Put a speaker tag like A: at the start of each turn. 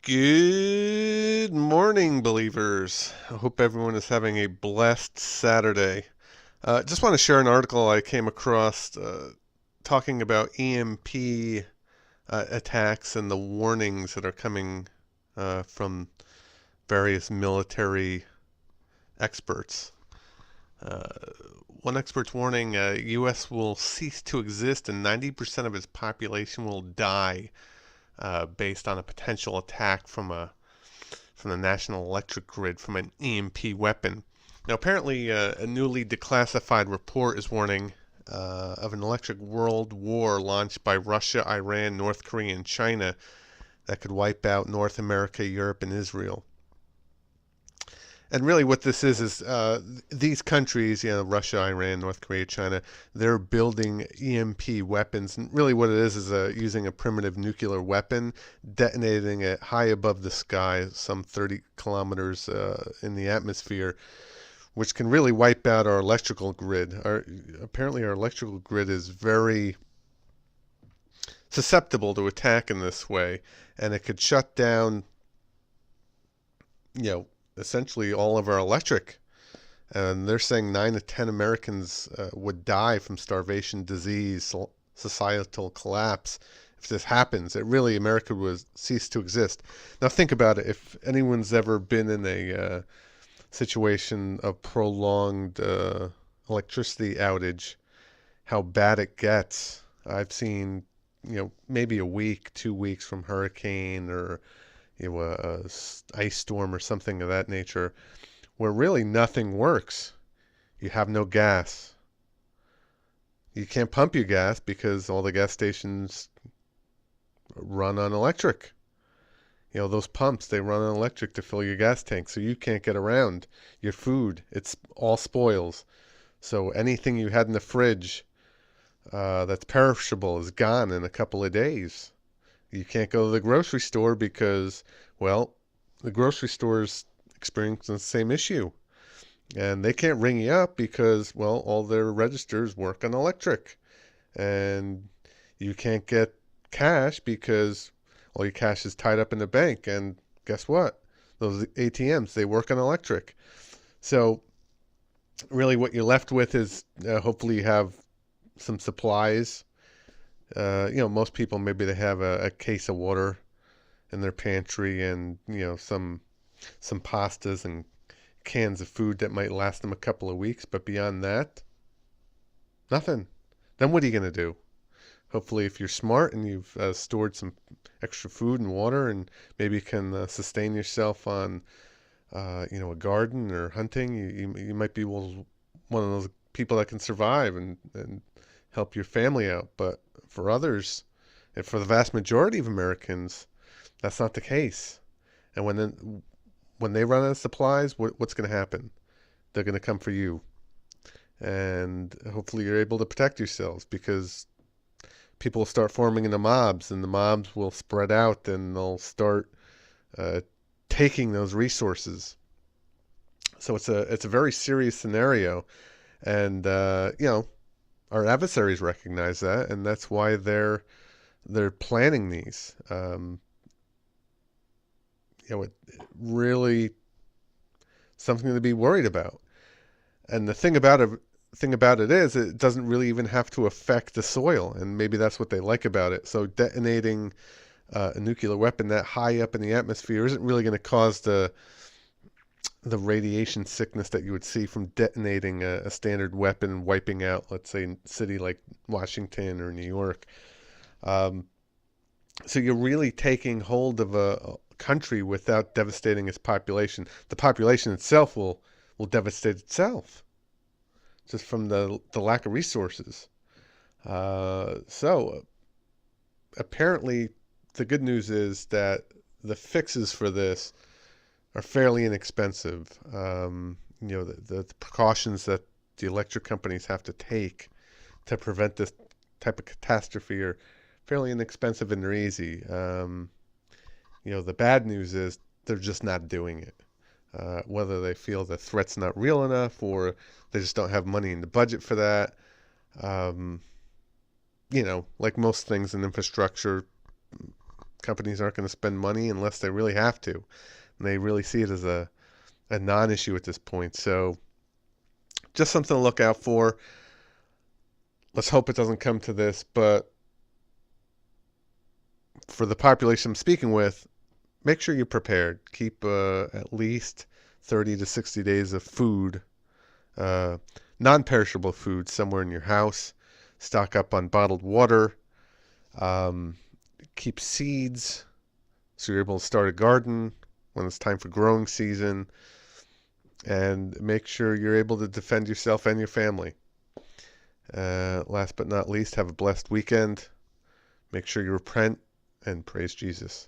A: Good morning, believers. I hope everyone is having a blessed Saturday. Just want to share an article I came across talking about EMP attacks and the warnings that are coming from various military experts. Uh, One expert's warning U.S. will cease to exist and 90% of its population will die based on a potential attack from the national electric grid from an EMP weapon. Now, apparently, a newly declassified report is warning of an electric world war launched by Russia, Iran, North Korea, and China that could wipe out North America, Europe, and Israel. And really, what this is these countries, Russia, Iran, North Korea, China, they're building EMP weapons. And really, what it is using a primitive nuclear weapon, detonating it high above the sky, some 30 kilometers in the atmosphere, which can really wipe out our electrical grid. Apparently, our electrical grid is very susceptible to attack in this way, and it could shut down, you know, essentially all of our electric. And they're saying 9 to 10 Americans would die from starvation, disease, societal collapse. If this happens, America would cease to exist. Now think about it. If anyone's ever been in a situation of prolonged electricity outage, how bad it gets. I've seen, maybe a week, 2 weeks from hurricane or a ice storm or something of that nature, where really nothing works. You have no gas. You can't pump your gas because all the gas stations run on electric. Those pumps, they run on electric to fill your gas tank, so you can't get around. Your food, it's all spoils. So anything you had in the fridge that's perishable is gone in a couple of days. You can't go to the grocery store because, well, the grocery stores experience the same issue. And they can't ring you up because, well, all their registers work on electric. And you can't get cash because all your cash is tied up in the bank. And guess what? Those ATMs, they work on electric. So really what you're left with is hopefully you have some supplies. Most people, maybe they have a case of water in their pantry and, some pastas and cans of food that might last them a couple of weeks. But beyond that, nothing. Then what are you going to do? Hopefully, if you're smart and you've stored some extra food and water and maybe you can sustain yourself on, a garden or hunting, you might be one of those people that can survive and help your family out. But for others, and for the vast majority of Americans, that's not the case. And when they run out of supplies, what's going to happen? They're going to come for you. And hopefully you're able to protect yourselves because people will start forming into mobs and the mobs will spread out and they'll start uh, taking those resources. So it's a very serious scenario. And, our adversaries recognize that, and that's why they're planning these. It really something to be worried about. And the thing about it is it doesn't really even have to affect the soil, and maybe that's what they like about it. So detonating a nuclear weapon that high up in the atmosphere isn't really going to cause the radiation sickness that you would see from detonating a standard weapon, wiping out, let's say, a city like Washington or New York. Um, so you're really taking hold of a country without devastating its population. The population itself will devastate itself just from the lack of resources. So apparently, the good news is that the fixes for this are fairly inexpensive. The precautions that the electric companies have to take to prevent this type of catastrophe are fairly inexpensive and they're easy. The bad news is they're just not doing it. Whether they feel the threat's not real enough or they just don't have money in the budget for that. Um, like most things in infrastructure, Companies aren't going to spend money unless they really have to. And they really see it as a non-issue at this point. So just something to look out for. Let's hope it doesn't come to this, but for the population I'm speaking with, make sure you're prepared. Keep at least 30 to 60 days of food, uh, non-perishable food, somewhere in your house. Stock up on bottled water. Um, Keep seeds so you're able to start a garden when it's time for growing season. And make sure you're able to defend yourself and your family. Last but not least, have a blessed weekend. Make sure you repent and praise Jesus.